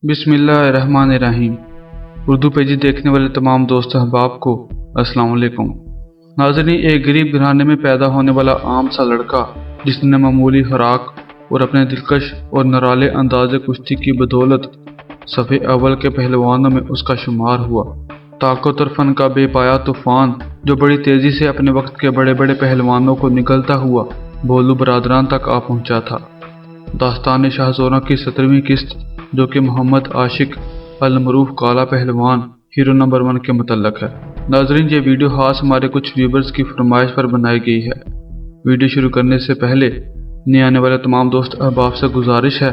बिस्मिल्लाहिर्रहमानिर्रहीम। उर्दू पेजी देखने वाले तमाम दोस्त अहबाब को अस्सलाम वालेकुम। नाज़रीन, एक गरीब घराने में पैदा होने वाला आम सा लड़का जिसने मामूली खुराक और अपने दिलकश और नराले अंदाज़े कुश्ती की बदौलत सफ़े अव्वल के पहलवानों में उसका शुमार हुआ। ताकत और फन का बेपाया तूफ़ान जो बड़ी तेज़ी से अपने वक्त के बड़े बड़े पहलवानों को निगलता हुआ भोलू बरादरान तक आ पहुंचा था। दास्तान शाहज़ोरा की 17वीं किस्त, जो कि मोहम्मद आशिक अल मरूफ काला पहलवान हीरो नंबर 1 के मुतल्लक है। नाजरीन, ये वीडियो खास हमारे कुछ व्यूवर्स की फरमाइश पर बनाई गई है। वीडियो शुरू करने से पहले नए आने वाले तमाम दोस्त अहबाब से गुजारिश है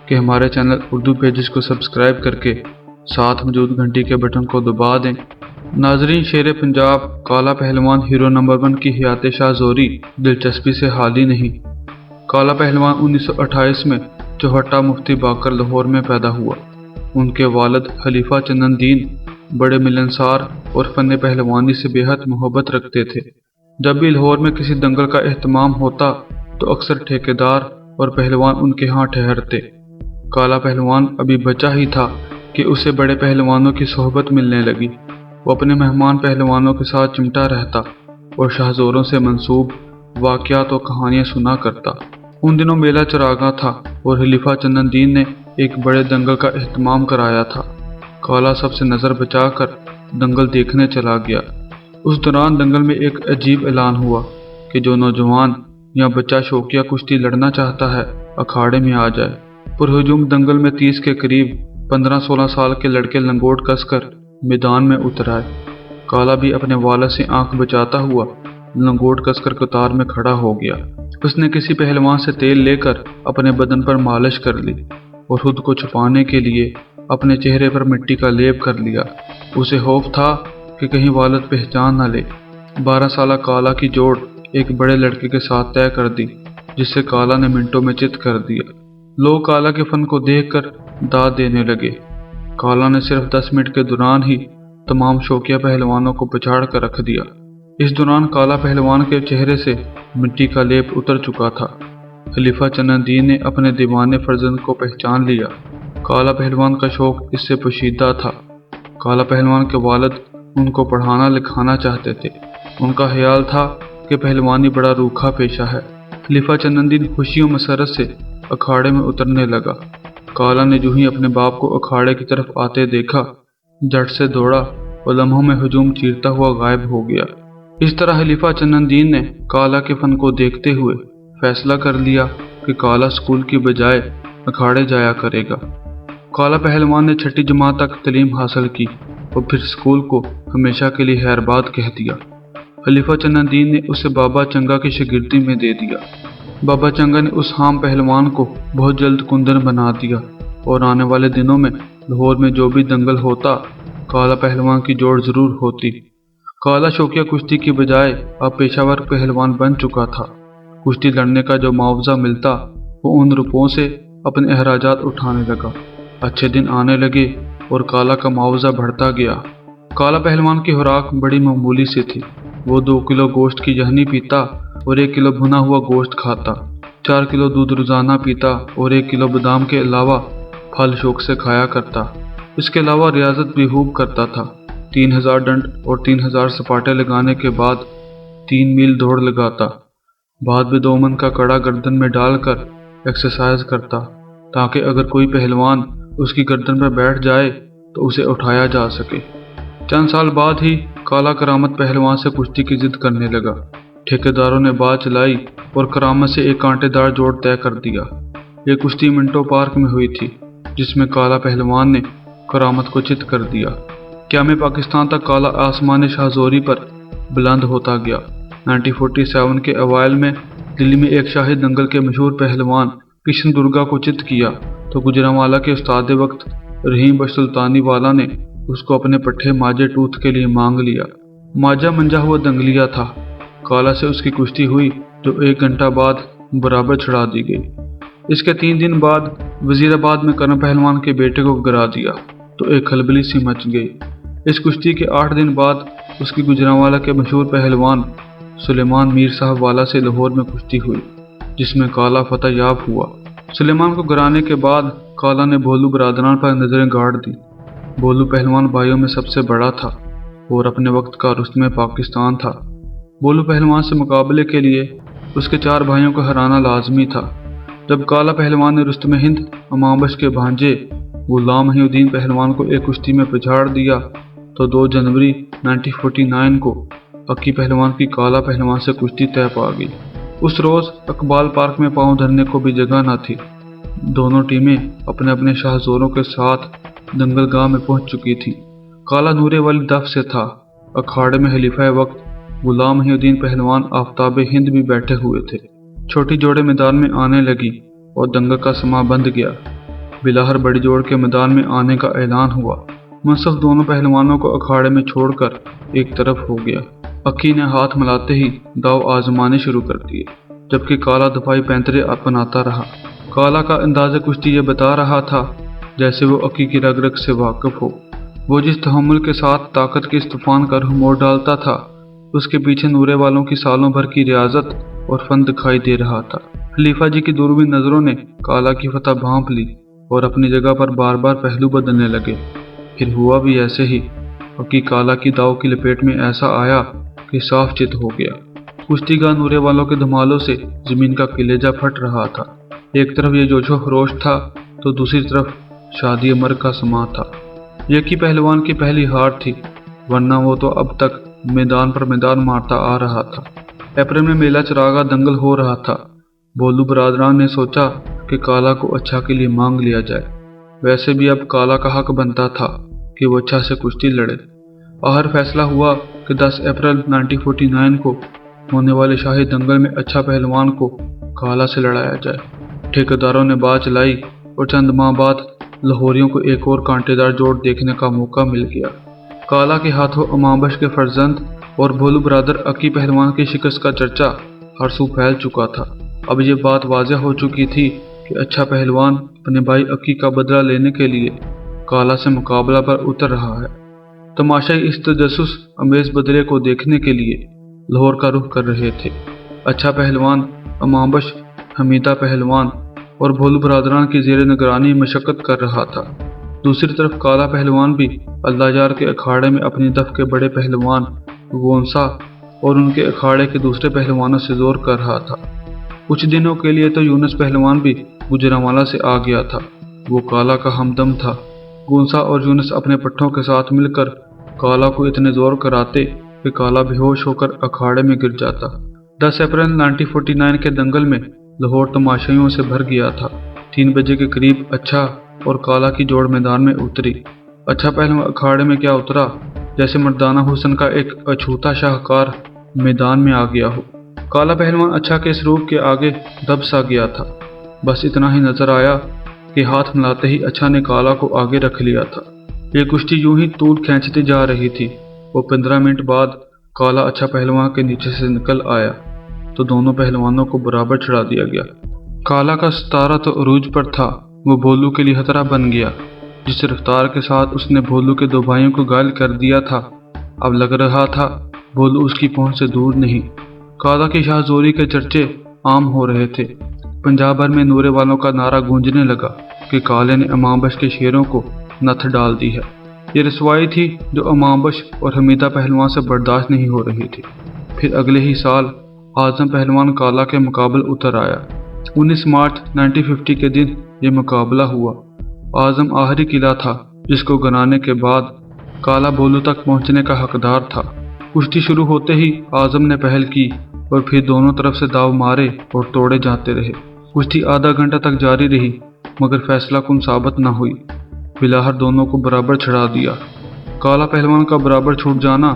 कि हमारे चैनल उर्दू पेजेस को सब्सक्राइब करके साथ मौजूद घंटी के बटन को दबा दें। नाजरीन, शेर पंजाब काला पहलवान हीरो नंबर 1 की हयात शाहज़ोरी दिलचस्पी से हाली नहीं। काला पहलवान 1928 में चौहट्टा मुफ्ती बाकर लाहौर में पैदा हुआ। उनके वालिद खलीफा चंदन बड़े मिलनसार और फन पहलवानी से बेहद मोहब्बत रखते थे। जब भी लाहौर में किसी दंगल का एहतमाम होता तो अक्सर ठेकेदार और पहलवान उनके यहाँ ठहरते। काला पहलवान अभी बच्चा ही था कि उसे बड़े पहलवानों की सोहबत मिलने लगी। वो अपने मेहमान पहलवानों के साथ चिमटा रहता और शाहज़ोरों से मंसूब वाक़यात और कहानियाँ सुना करता। उन दिनों मेला चरागा था और खलीफा चंदन ने एक बड़े दंगल का एहतमाम कराया था। काला सबसे नज़र बचाकर दंगल देखने चला गया। उस दौरान दंगल में एक अजीब ऐलान हुआ कि जो नौजवान या बच्चा शौकिया कुश्ती लड़ना चाहता है अखाड़े में आ जाए। पुरहुजूम दंगल में 30 के करीब 15-16 साल के लड़के लंगोट कसकर मैदान में उतर आए। काला भी अपने वालिद से आंख बचाता हुआ लंगोट कसकर कतार में खड़ा हो गया। उसने किसी पहलवान से तेल लेकर अपने बदन पर मालिश कर ली और खुद को छुपाने के लिए अपने चेहरे पर मिट्टी का लेप कर लिया। उसे खौफ था कि कहीं वालिद पहचान न ले। 12 साल काला की जोड़ एक बड़े लड़के के साथ तय कर दी, जिससे काला ने मिनटों में चित कर दिया। लोग काला के फन को देखकर दाद देने लगे। काला ने सिर्फ 10 मिनट के दौरान ही तमाम शौकिया पहलवानों को पछाड़ कर रख दिया। इस दौरान काला पहलवान के चेहरे से मिट्टी का लेप उतर चुका था। खलीफा चंदन ने अपने दीवाने फर्जंद को पहचान लिया। काला पहलवान का शौक इससे पोशीदा था। काला पहलवान के वालिद उनको पढ़ाना लिखाना चाहते थे। उनका ख्याल था कि पहलवानी बड़ा रूखा पेशा है। खलीफा चंदन खुशियों मसरत से अखाड़े में उतरने लगा। काला ने जो ही अपने बाप को अखाड़े की तरफ आते देखा, झट से दौड़ा और लम्हों में हुजूम चीरता हुआ गायब हो गया। इस तरह खलीफा चंदन ने काला के फन को देखते हुए फैसला कर लिया कि काला स्कूल की बजाय अखाड़े जाया करेगा। काला पहलवान ने 6ठी जमात तक तालीम हासिल की और फिर स्कूल को हमेशा के लिए खैरबाद कह दिया। खलीफा चंदन ने उसे बाबा चंगा की शागिर्दी में दे दिया। बाबा चंगा ने उस हाम पहलवान को बहुत जल्द कुंदन बना दिया और आने वाले दिनों में लाहौर में जो भी दंगल होता काला पहलवान की जोड़ जरूर होती। काला शौकिया कुश्ती की बजाय अब पेशावर पहलवान बन चुका था। कुश्ती लड़ने का जो मुआवजा मिलता वो उन रुपयों से अपने अखराजात उठाने लगा। अच्छे दिन आने लगे और काला का मुआवजा बढ़ता गया। काला पहलवान की खुराक बड़ी मामूली सी थी। वो 2 किलो गोश्त की यहनी पीता और 1 किलो भुना हुआ गोश्त खाता। 4 किलो दूध रोजाना पीता और 1 किलो बादाम के अलावा फल शौक से खाया करता। इसके अलावा रियाजत भी खूब करता था। 3000 डंड और 3000 सपाटे लगाने के बाद 3 मील दौड़ लगाता। बाद में 2 मन का कड़ा गर्दन में डालकर एक्सरसाइज करता, ताकि अगर कोई पहलवान उसकी गर्दन पर बैठ जाए तो उसे उठाया जा सके। चंद साल बाद ही काला करामत पहलवान से कुश्ती की जिद करने लगा। ठेकेदारों ने बात चलाई और करामत से एक कांटेदार जोड़ तय कर दिया। ये कुश्ती मिंटो पार्क में हुई थी, जिसमें काला पहलवान ने करामत को चित कर दिया। क़याम पाकिस्तान तक काला आसमान शाहज़ोरी पर बुलंद होता गया। 1947 के अवाइल में दिल्ली में एक शाही दंगल के मशहूर पहलवान किशन दुर्गा को चित किया तो गुजरांवाला के उस्ताद वक्त रहीम बख्श सुल्तानी वाला ने उसको अपने पट्टे माजे टूथ के लिए मांग लिया। माजा मंजा हुआ दंगलिया था। काला से उसकी कुश्ती हुई जो 1 घंटा बाद बराबर छुड़ा दी गई। इसके 3 दिन बाद वजीराबाद में करम पहलवान के बेटे को गिरा दिया तो एक खलबली सी मच गई। इस कुश्ती के 8 दिन बाद उसकी गुजरांवाला के मशहूर पहलवान सुलेमान मीर साहब वाला से लाहौर में कुश्ती हुई, जिसमें काला फतह याब हुआ। सुलेमान को गिराने के बाद काला ने भोलू बरादरान पर नजरें गाड़ दी। भोलू पहलवान भाइयों में सबसे बड़ा था और अपने वक्त का रुस्तमे पाकिस्तान था। भोलू पहलवान से मुकाबले के लिए उसके 4 भाइयों को हराना लाजमी था। जब काला पहलवान ने रुस्तमे हिंद अमांबश के भांजे गुलाम मोहिउद्दीन पहलवान को एक कुश्ती में पिछाड़ दिया तो 2 जनवरी 1949 को अक्की पहलवान की काला पहलवान से कुश्ती तय पा गई। उस रोज इकबाल पार्क में पांव धरने को भी जगह न थी। दोनों टीमें अपने अपने शाहजोरों के साथ दंगलगाह में पहुंच चुकी थी। काला नूरे वाली दफ से था। अखाड़े में खलीफा वक्त गुलाम मोहिउद्दीन पहलवान आफ्ताब हिंद भी बैठे हुए थे। छोटी जोड़े मैदान में आने लगी और दंगल का समा बंध गया। बिलाहर बड़ी जोड़ के मैदान में आने का ऐलान हुआ। मुंसफ दोनों पहलवानों को अखाड़े में छोड़कर एक तरफ हो गया। अक्की ने हाथ मिलाते ही दाव आजमाने शुरू कर दिए, जबकि काला दफाई पैंतरे अपनाता रहा। काला का अंदाज़ कुश्ती ये बता रहा था जैसे वो अक्की की रग रग से वाकिफ हो। वो जिस तहम्मुल के साथ ताकत के इस तूफान का रुख मोड़ डालता था, उसके पीछे नूरे वालों की सालों भर की रियाजत और फन दिखाई दे रहा था। खलीफा जी की दूरबीन नजरों ने काला की फतह भांप ली और अपनी जगह पर बार बार पहलू बदलने लगे। फिर हुआ भी ऐसे ही। अक्की काला की दाव की लपेट में ऐसा आया कि साफ चित हो गया। कुश्तीगाह नूरे वालों के धमालों से जमीन का कलेजा फट रहा था। एक तरफ ये जोशो खरोश था तो दूसरी तरफ शादी मर्ग का समा था। यकी पहलवान की पहली हार थी, वरना वो तो अब तक मैदान पर मैदान मारता आ रहा था। अप्रैल में मेला चरागा दंगल हो रहा था। भोलू बरादरान ने सोचा कि काला को अच्छा के लिए मांग लिया जाए। वैसे भी अब काला का हक बनता था कि वो अच्छा से कुश्ती लड़े। आहर फैसला हुआ कि 10 अप्रैल 1949 को होने वाले शाही दंगल में अच्छा पहलवान को काला से लड़ाया जाए। ठेकेदारों ने बात चलाई और चंद माह बाद लाहौरियों को एक और कांटेदार जोड़ देखने का मौका मिल गया। काला के हाथों अमांबश के फर्जंद और भोलू बरादर अक्की पहलवान की शिकस्त का चर्चा हर सू फैल चुका था। अब ये बात वाज़ेह हो चुकी थी कि अच्छा पहलवान अपने भाई अक्की का बदला लेने के लिए काला से मुकाबला पर उतर रहा है। तमाशाई इस तजस्सुस अमेज बदले को देखने के लिए लाहौर का रुख कर रहे थे। अच्छा पहलवान अमांबश हमीदा पहलवान और भोलू बरादरान की जेर निगरानी मशक्कत कर रहा था। दूसरी तरफ काला पहलवान भी अल्लाहजार के अखाड़े में अपनी दफ के बड़े पहलवान गोंसा और उनके अखाड़े के दूसरे पहलवानों से जोर कर रहा था। कुछ दिनों के लिए तो यूनुस पहलवान भी गुजरांवाला से आ गया था। वो काला का हमदम था। गोंसा और यूनुस अपने पट्टों के साथ मिलकर काला को इतने जोर कराते कि काला बेहोश होकर अखाड़े में गिर जाता। 10 अप्रैल 1949 के दंगल में लाहौर तमाशाइयों से भर गया था। 3 बजे के करीब अच्छा और काला की जोड़ मैदान में उतरी। अच्छा पहलवान अखाड़े में क्या उतरा, जैसे मर्दाना हुस्न का एक अछूता शाहकार मैदान में आ गया हो। काला पहलवान अच्छा के इस रूप के आगे दब सा गया था। बस इतना ही नजर आया कि हाथ मिलाते ही अच्छा ने काला को आगे रख लिया था। ये कुश्ती यूं ही तूल खींचती जा रही थी। वो 15 मिनट बाद काला अच्छा पहलवान के नीचे से निकल आया तो दोनों पहलवानों को बराबर चढ़ा दिया गया। काला का सितारा तो अरूज पर था। वो भोलू के लिए खतरा बन गया। जिस रफ्तार के साथ उसने भोलू के 2 भाइयों को घायल कर दिया था, अब लग रहा था भोलू उसकी पहुंच से दूर नहीं। काला की शाहजोरी के चर्चे आम हो रहे थे। पंजाब भर में नूरे वालों का नारा गूंजने लगा कि काले ने अमांबश के शेरों को नथ डाल दी है। ये रसवाई थी जो अमांबश और हमीदा पहलवान से बर्दाश्त नहीं हो रही थी। फिर अगले ही साल आजम पहलवान काला के मुकाबले उतर आया। 19 मार्च 1950 के दिन ये मुकाबला हुआ। आजम आखिरी किला था जिसको गिराने के बाद काला भोलू तक पहुंचने का हकदार था। कुश्ती शुरू होते ही आजम ने पहल की और फिर दोनों तरफ से दाव मारे और तोड़े जाते रहे। कुश्ती आधा घंटा तक जारी रही मगर फैसला कुन साबित न हुई। बिलाहर दोनों को बराबर चढ़ा दिया। काला पहलवान का बराबर छूट जाना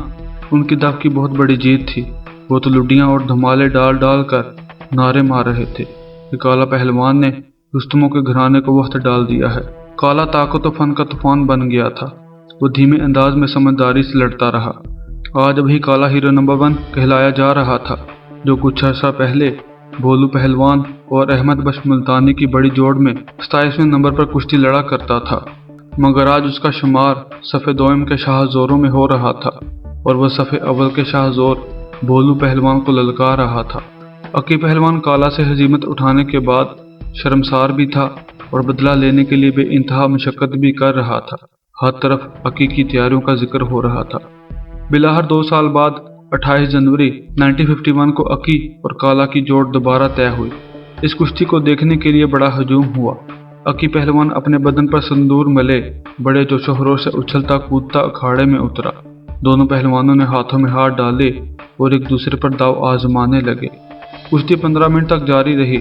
उनकी दफ की बहुत बड़ी जीत थी। वो तो लुडियां और धमाले डाल डाल कर नारे मार रहे थे कि काला पहलवान ने रुस्तमों के घराने को वक्त डाल दिया है। काला ताकत और फन का तूफान बन गया था। वो धीमे अंदाज में समझदारी से लड़ता रहा। आज अभी काला हीरो नंबर 1 कहलाया जा रहा था, जो कुछ अर्सा पहले भोलू पहलवान और अहमद बख्श मुल्तानी की बड़ी जोड़ में 27वें नंबर पर कुश्ती लड़ा करता था। मगर आज उसका शुमार सफ़े दोयम के शाहजोरों में हो रहा था और वह सफ़े अव्वल के शाहजोर भोलू पहलवान को ललकार रहा था। अक्की पहलवान काला से हजीमत उठाने के बाद शर्मसार भी था और बदला लेने के लिए बेइंतहा मशक्कत भी कर रहा था। हर तरफ अकी की तैयारियों का जिक्र हो रहा था। बिलाहर 2 साल बाद 28 जनवरी 1951 को अकी और काला की जोड़ दोबारा तय हुई। इस कुश्ती को देखने के लिए बड़ा हजूम हुआ। अकी पहलवान अपने बदन पर संदूर मले बड़े जोशो खरोश से उछलता कूदता अखाड़े में उतरा। दोनों पहलवानों ने हाथों में हाथ डाले और एक दूसरे पर दाव आजमाने लगे। कुश्ती 15 मिनट तक जारी रही,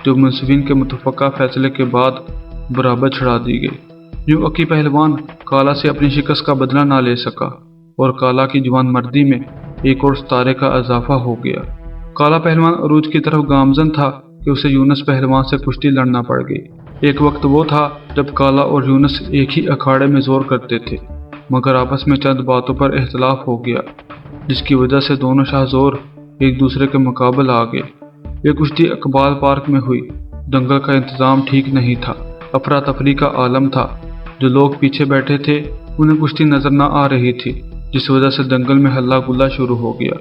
जो मुंसफिन के मुतफ़क़ा फैसले के बाद बराबर छड़ा दी गई। यूं अकी पहलवान काला से अपनी शिकस्त का बदला ना ले सका और काला की जवान मर्दी में एक और सितारे का इजाफा हो गया। काला पहलवान अरूज की तरफ गामजन था कि उसे यूनुस पहलवान से कुश्ती लड़ना पड़ गई। एक वक्त वो था जब काला और यूनुस एक ही अखाड़े में जोर करते थे, मगर आपस में चंद बातों पर इख्तलाफ हो गया, जिसकी वजह से दोनों शाहजोर एक दूसरे के मुकाबले आ गए। ये कुश्ती इकबाल पार्क में हुई। दंगल का इंतजाम ठीक नहीं था। अफरा तफरी का आलम था। जो लोग पीछे बैठे थे उन्हें कुश्ती नजर न आ रही थी, जिस वजह से दंगल में हल्ला गुल्ला शुरू हो गया।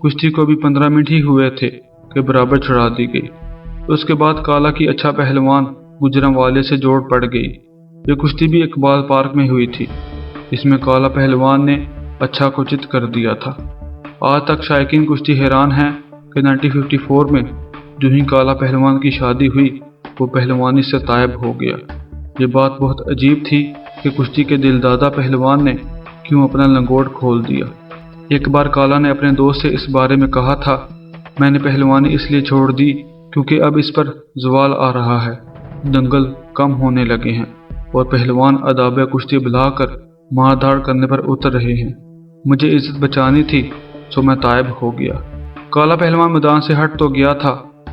कुश्ती को भी 15 मिनट ही हुए थे कि बराबर छुड़ा दी गई। उसके बाद काला की अच्छा पहलवान गुजरांवाले से जोड़ पड़ गई। ये कुश्ती भी इकबाल पार्क में हुई थी। इसमें काला पहलवान ने अच्छा को चित कर दिया था। आज तक शायकीन कुश्ती हैरान हैं कि 1954 में जो ही काला पहलवान की शादी हुई वो पहलवानी से तायब हो गया। ये बात बहुत अजीब थी कि कुश्ती के दिलदादा पहलवान ने क्यों अपना लंगोट खोल दिया। एक बार काला ने अपने दोस्त से इस बारे में कहा था, मैंने पहलवानी इसलिए छोड़ दी क्योंकि अब इस पर जवाल आ रहा है, दंगल कम होने लगे हैं और पहलवान अदाब कुश्ती बुलाकर मारधाड़ करने पर उतर रहे हैं। मुझे इज्जत बचानी थी तो मैं तायब हो गया। काला पहलवान मैदान से हट तो गया था,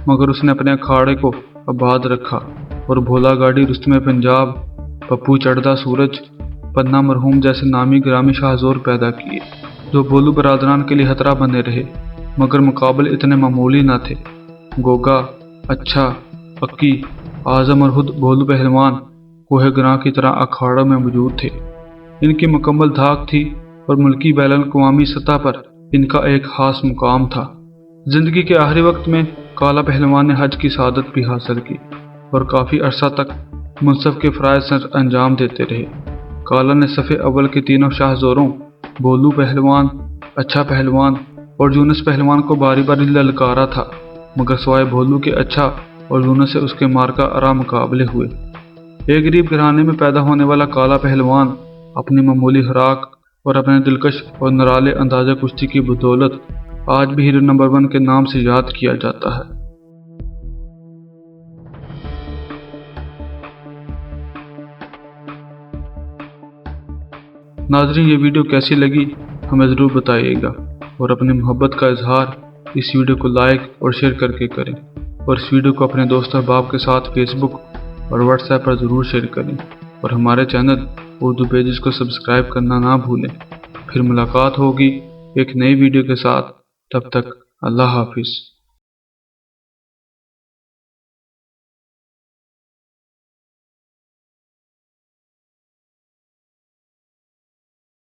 मगर उसने अपने अखाड़े को आबाद रखा और भोला गाड़ी रुस्तमे पंजाब, पप्पू चढ़दा सूरज, पन्ना मरहूम जैसे नामी ग्रामी शाहजोर पैदा किए, जो बोलू बरादरान के लिए खतरा बने रहे, मगर मुकाबले इतने मामूली न थे। गोगा, अच्छा, अक्की, आजम और खुद भोलू पहलवान कोहे ग्रां की तरह अखाड़ों में मौजूद थे। इनकी मुकम्मल धाक थी और मुल्की बैलन अक़वामी सतह पर इनका एक खास मुकाम था। जिंदगी के आखिरी वक्त में काला पहलवान ने हज की सआदत भी हासिल की और काफ़ी अरसा तक मुनसफ के फ़राइज़ सर अंजाम देते रहे। काला ने सफ़े अव्वल के तीनों शाहजोरों भोलू पहलवान, अच्छा पहलवान और यूनुस पहलवान को बारी बारी ललकारा था, मगर सवाए भोलू के अच्छा और यूनुस से उसके मार्का आरा मुकाबले हुए। एक गरीब घराने में पैदा होने वाला काला पहलवान अपनी मामूली खुराक और अपने दिलकश और नराले अंदाज़े कुश्ती की बदौलत आज भी हीरो नंबर 1 के नाम से याद किया जाता है। नाज़रीन, ये वीडियो कैसी लगी हमें ज़रूर बताइएगा और अपनी मोहब्बत का इजहार इस वीडियो को लाइक और शेयर करके करें और इस वीडियो को अपने दोस्त अहबाब के साथ फेसबुक और व्हाट्सएप पर ज़रूर शेयर करें और हमारे चैनल उर्दू पेजेस को सब्सक्राइब करना ना भूलें। फिर मुलाकात होगी एक नई वीडियो के साथ। तब तक अल्लाह हाफिज़।